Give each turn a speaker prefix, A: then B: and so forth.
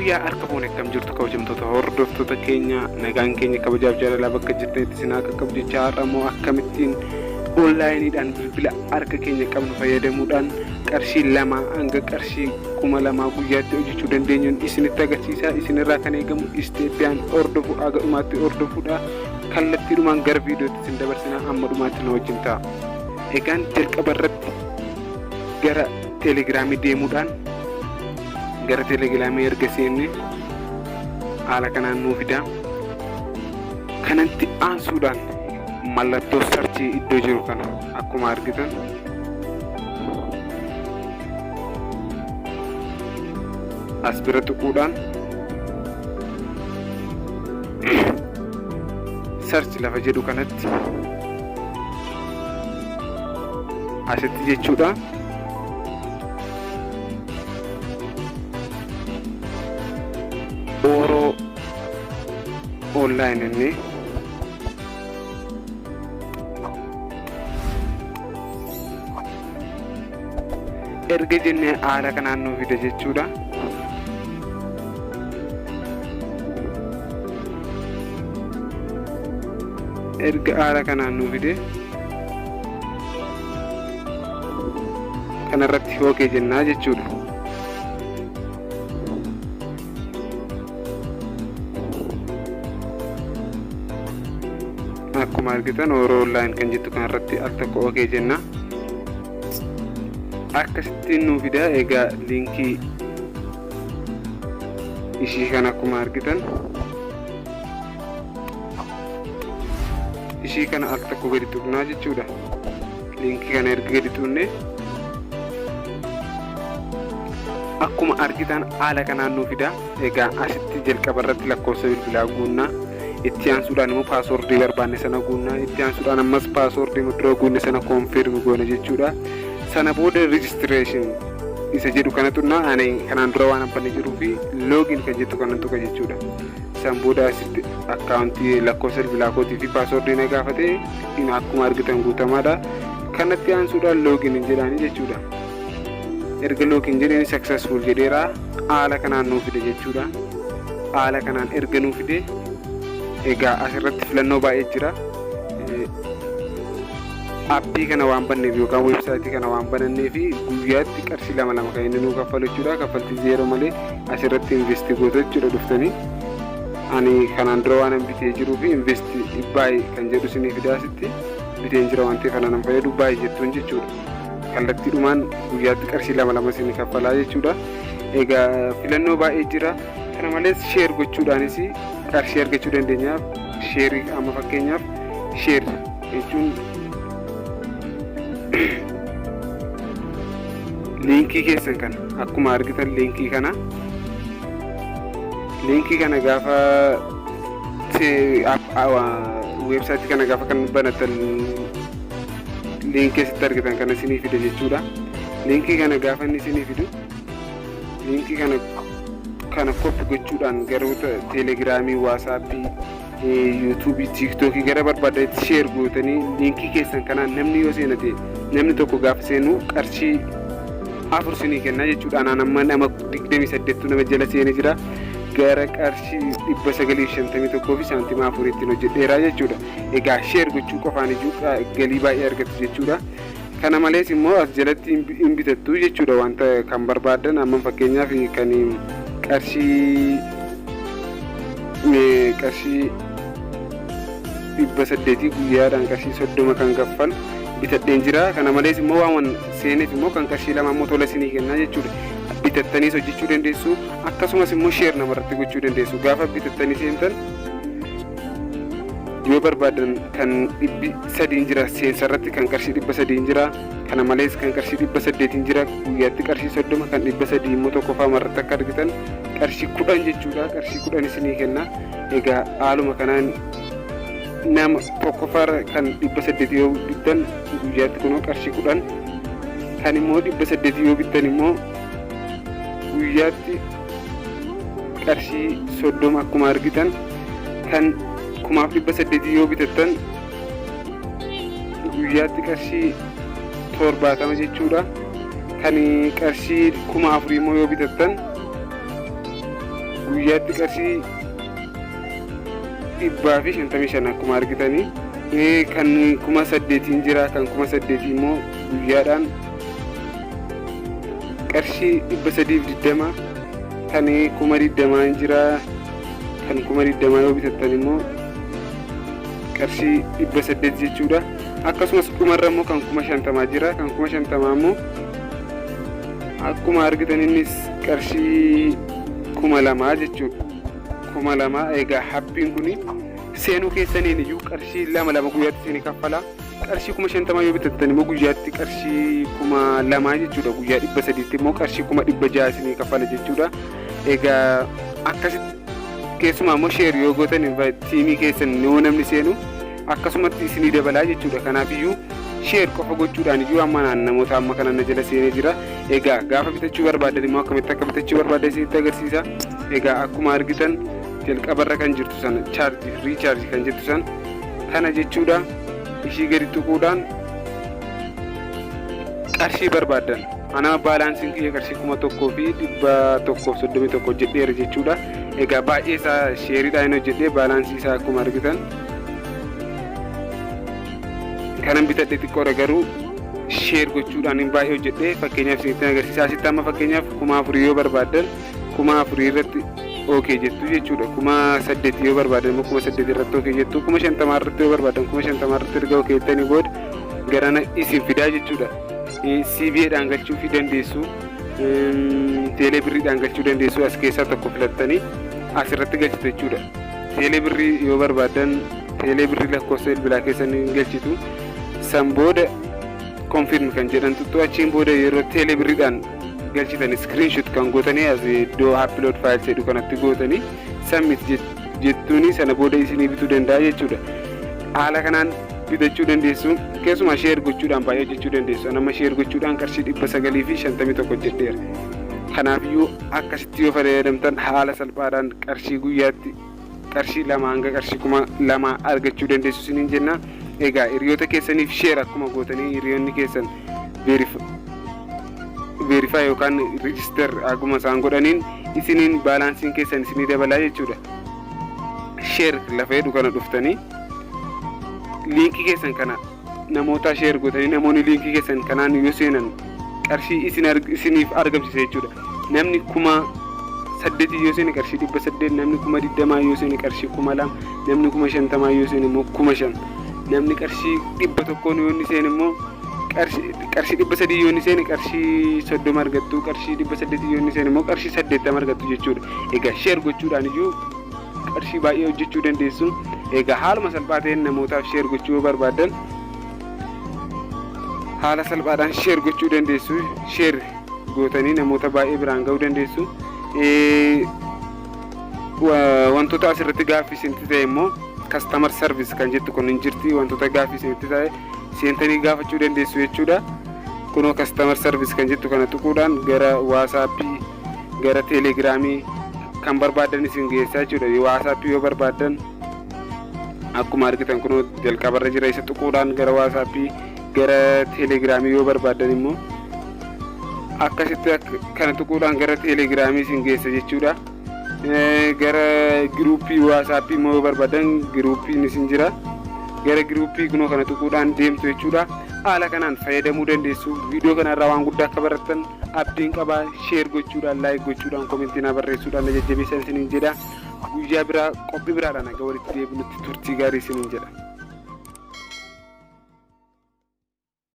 A: guyyaa harka fuune akkam jirtu kabajamtoota hordoftoota keenya nagaan keenya kabajaaf jaalalaa bakka jirtanitti isin akka qabdu jecha har'amoo akkamittiin onlaayiniidhaan bilbila harka keenya qabnu fayyadamuudhaan qarshii 2 hanga qarshii 2,000 guyyaatti hojjechuu dandeenyuun isinitti agarsiisaa. Isinirraa kan eegamu isteepiyaan hordofu aga dhumaatti hordofuudha. Kallattiidhumaan gara viidiyootti isin dabarsinaa amma dhumaatti nu wajjin ta'a. Egaan jalqaba irratti gara teelegiraamii deemuudhaan gara teelegiraamii erga seenne haala kanaan nuu fida. Kanatti aansuudhaan mallattoo sarchii iddoo jiru kana akkuma argitan as bira tuquudhaan sarchi lafa jedhu kanatti asitti jechuudha Oro online inni erga jennee haala kanaan nuu fida jechuudha. Erga haala kanaan nuu fide kanarratti hookee jennaa jechuudha. Akkuma argitan Oro online kan jettu kanarratti al tokko hookee jenna. Akkasittiin nuu fida. Egaa liinkii ishii kana akkuma argitan ishii kana al tokko gadi tuqnaa jechuudha. Liinkii kana erga gadi tuqne akkuma argitan haala kanaan nuu fida. Egaa asitti jalqaba irratti lakkoofsa bilbilaa guunnaa. Itti aansuudhaan immoo paaswordii barbaanne sana guunnaa. Itti aansuudhaan ammas paaswordii dura guunne sana koonfirmi goona jechuudha. Sana booda registration isa jedhu kana tuqnaa. Ani kanaan dura waan abbanne jiruu fi login kan jettu kana tuqa jechuudha. San booda asitti akkaawuntii lakkoofsa bilbilaa kootii fi paaswordii na gaafate akkuma argitan guutamaadha. Kanatti aansuudhaan login jedhaani jechuudha. Erga login jedheen successful jedheera. Haala kanaan nuu fide jechuudha. Haala kanaan erga nuu fide egaa asirratti filannoo baay'ee jira. Appii kana waan banneef yookaan weebsaayitii kana waan bananneef guyyaatti qarshii 2 kan inni nuu kaffalu jechuudha. Kaffaltii zeeroo malee asirratti investi goota jechuudha dhuftanii. Ani kanaan dura waan bitee jiruu fi investi baay'ee kan jedhu isinii fidaa asitti biteen jira waan ta'eef kana nan fayyadu baay'ee jettuun jechuudha. Kallattiidhumaan guyyaatti qarshii 2 isinii kaffalaa jechuudha. Egaa filannoo baay'ee jira. Kana malees sheer gochuudhaanis qarshii argachuu dandeenyaaf sheerii amma fakkeenyaaf sheer jechuun liinkii keessan kana akkuma argitan liinkii kana gaafa weebsaayitii kana gaafa kan banatan liinkii keessatti argitan kana isinii fida jechuudha. Liinkii kana gaafa inni isinii fidu liinkii kana koppi gochuudhaan garuu teelegiraamii, waatsaappii, yuutuubii, tiiktookii gara barbaadetti sheer gootanii liinkii keessan kanaan namni yoo seenate namni tokko gaafa seenu qarshii 4 isinii kennaa jechuudha. Anaan amma nama 28 nama jala seenee jira. Gara qarshii 951 fi saantima 4 ittiin hojjedheeraa jechuudha. Egaa sheer gochuu qofaan iyyuu galii baay'ee argatu jechuudha. Kana malees immoo as jalatti hin bitattu jechuudha. Wanta kan barbaadan amma fakkeenyaaf kan qarshii 800 guyyaadhaan qarshii 30 kan kaffalu bitadheen jira. Kana malees immoo waan seeneef immoo kan qarshii 2 immoo tola isinii kennaa jechuudha. Bitattaniis hojjechuu dandeessu. Akkasumas immoo sheer namarratti gochuu dandeessu. Gaafa bitattanii seentan yoo barbaadan kan 300 jira seensarratti kan qarshii 300 jira. Kana malees kan qarshii 800 jira. Guyyaatti qarshii 30 kan 300 immoo tokkoffaa marratti akka argitan qarshii 10 jechuudha. Qarshii 10 isinii kenna. Egaa haaluma kanaan nama tokkoffaa kan 800 yoo bittan guyyaatti kunoo qarshii 10 kan immoo 800 yoo bittan immoo guyyaatti qarshii 30 akkuma argitan kan 1800 yoo bitattan guyyaatti qarshii 70 jechuudha. Kan qarshii 4000 immoo yoo bitattan guyyaatti qarshii 155 akkuma argitanii. Kan 8,000 jira, kan 8,000 immoo guyyaadhaan qarshii 320, kan 20,000 jira, kan 20,000 yoo bitattan immoo qarshii 800 jechuudha. Akkasumas dhumarra immoo kan 50,000 jira, kan 50,000 immoo akkuma argitan innis qarshii 2,000 jechuudha. 2,000. Egaa happiin kuni seenuu keessaniin iyyuu qarshii 2 guyyaatti isinii kaffala. Qarshii 50,000 yoo bitattan immoo guyyaatti qarshii 2,000 jechuudha. Guyyaa 300tti immoo qarshii 600 isinii kaffala jechuudha. Egaa akkasitti keessumaa immoo sheer yoo gootan tiimii keessan yoo namni seenu akkasumatti isinii dabalaa jechuudha. Kanaaf iyyuu sheer qofa gochuudhaan iyyuu amma namoota amma kana na jala seenee jira. Egaa gaafa bitachuu barbaadan immoo akkamitti akka bitachuu barbaadan isinitti agarsiisa. Egaa akkuma argitan jalqabarra kan jirtu sana riichaarjii kan jirtu sana kana jechuudha. Ishii gadi tuquudhaan qarshii barbaadan ana baalaansiin kiyya qarshii 1,131 jedheera jechuudha. Egaa baay'ee isaa sheeriidhaan hojjedhee baalaansii isaa akkuma argitan kanan bitadhe xiqqoodha, garuu sheer gochuudhaan baay'ee hojjedhee fakkeenyaaf isinitti agarsiisa. Asitti amma fakkeenyaaf 4,000 yoo barbaadan 4,000 irratti okay jettu jechuudha. 8,000 yoo barbaadan immoo 8,000 irratti okay jettu. 50,000 irratti yoo barbaadan 50,000 irratti erga okay jettanii booda garana isin fidaa jechuudha. CBAdhaan galchuu fi dandeessu, teelee birriidhaan galchuu dandeessu. As keessaa tokko filattanii asirratti galchitu jechuudha. Teelee birrii yoo barbaadan teelee birrii lakkoofsa bilbilaa keessanii galchitu. San booda confirm kan jedhantu achiin booda yeroo teelee birriidhaan galchitan screenshot kan gootanii as iddoo upload file jedhu kanatti gootanii submit jettuuni sana booda isinii bituu danda'a jechuudha. Haala kanaan bitachuu dandeessu. Keessumaa sheer gochuudhaan baay'ee hojjechuu dandeessu. Nama sheer gochuudhaan qarshii 951 jedheera. Kanaaf iyyuu akkasitti yoo fayyadamtan haala salphaadhaan qarshii guyyaatti qarshii 2 hanga qarshii 2,000 argachuu dandeessu isiniin jenna. Egaa hiriyoota keessaniif sheer akkuma gootanii hiriyoonni keessan verify yookaan register akkuma isaan godhaniin isiniin baalaansiin keessan isinii dabalaa jechuudha. Sheer lafa jedhu kana dhuftanii liinkii keessan kana namoota sheer gootanii namoonni liinkii keessan kanaan yoo seenan qarshii isiniif argamsiisa jechuudha. Namni 8,000 yoo seene qarshii 800, namni 20,000 yoo seene qarshii 2,000, namni 50,000 yoo seene immoo 5,000, namni qarshii 100 yoo seene immoo qarshii 300 yoo seene qarshii 30 argattu, qarshii 800 yoo seene immoo qarshii 80 argattu jechuudha. Egaa sheer gochuudhaan iyyuu qarshii baay'ee hojjechuu dandeessu. Egaa haaluma salphaa ta'een namootaaf sheer gochuu yoo barbaadan haala salphaadhaan sheer gochuu dandeessu. Sheer gootanii namoota baay'ee biraan ga'uu dandeessu. Wantoota asirratti gaaffii isinitti ta'e immoo customer service kan jettu kun hin jirti. Wantoota gaaffii isinitti ta'e seentanii gaafachuu dandeessu jechuudha. Kunoo customer service kan jettu kana tuquudhaan gara WhatsAppii, gara Telegramii kan barbaadan isin geessaa jechuudha. WhatsAppii yoo barbaadan akkuma argitan kunoo jalqabarra jira, isa tuquudhaan gara WhatsAppii, gara Telegramii yoo barbaadan immoo akkasitti kana tuquudhaan gara Telegramii isin geessa jechuudha. Gara giruuppii WhatsAppii immoo yoo barbaadan giruuppiin isin jira. Gara giruuppii kunoo kana tuquudhaan deemtu jechuudha. Haala kanaan fayyadamuu dandeessu. Viidiyoo kanarraa waan guddaa akka barattan abdiin qabaa. Sheer gochuudhaan, laayik gochuudhaan, komentii na barreessuudhaan na jajjabeessan isiniin jedha. Guyyaa biraa qophii biraadhaan akka walitti deebinutti turtii gaarii isiniin jedha.